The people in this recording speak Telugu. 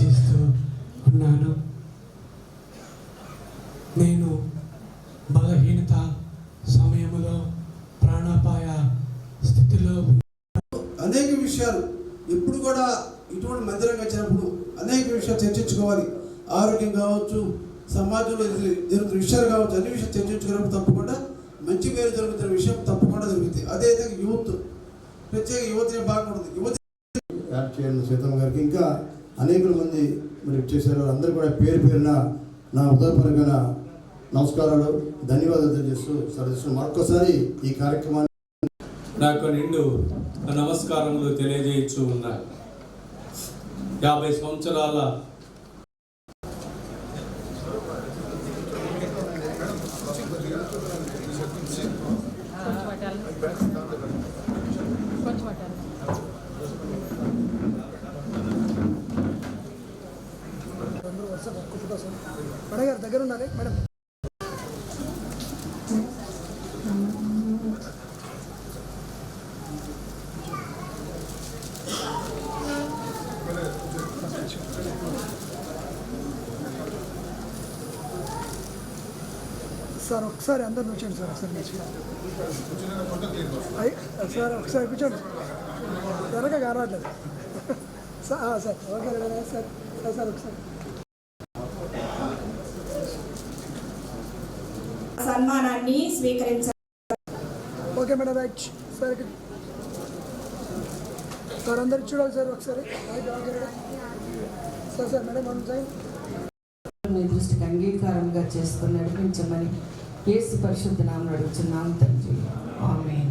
తెలియజేస్తూ ఉన్నాను. నేను బలహీనత సమయంలో ప్రాణాపాయ స్థితిలో అనేక విషయాలు ఇప్పుడు కూడా ఇటువంటి మందిరంగా వచ్చినప్పుడు అనేక విషయాలు చర్చించుకోవాలి. ఆరోగ్యం కావచ్చు, సమాజంలో జరుగుతున్న విషయాలు కావచ్చు, అన్ని విషయాలు చర్చించుకున్నప్పుడు తప్పకుండా మంచి పేరు జరుగుతున్న విషయం తప్పకుండా జరుగుతుంది. అదేవిధంగా యూత్, ప్రత్యేక యువతనే బాగుంటుంది. యువత యాడ్ చేయాలి సీతమ్మ గారికి, ఇంకా అనేక మంది మరి చేశారు. అందరూ కూడా పేరు పేరున నా హృదయపూర్వకమైన నమస్కారాలు, ధన్యవాదాలు తెలియజేస్తూ సరస్సు మరొకసారి ఈ కార్యక్రమాన్ని నాకు నిండు నమస్కారములు తెలియజేయచ్చు ఉన్నాయి. 50 సంవత్సరాల దగ్గర ఉండాలి మేడం. సార్ ఒకసారి అందరు కూర్చోండి సార్, ఒకసారి సార్ ఒకసారి కూర్చోండి. త్వరగా కారాట్లేదు సార్. ఓకే సార్ సార్ ఒకసారి సన్మానాన్ని స్వీకరించారు. Okay madam, right sir. Sir అందరు చూడాలి సార్ ఒకసారి. Sir sir madam one time మీ దృష్టికి అంగీకారంగా చేసుకుని నడిపించమని యేసు పరిశుద్ధ నామమున అడుగుచున్నాము తండ్రి. ఆమేన్.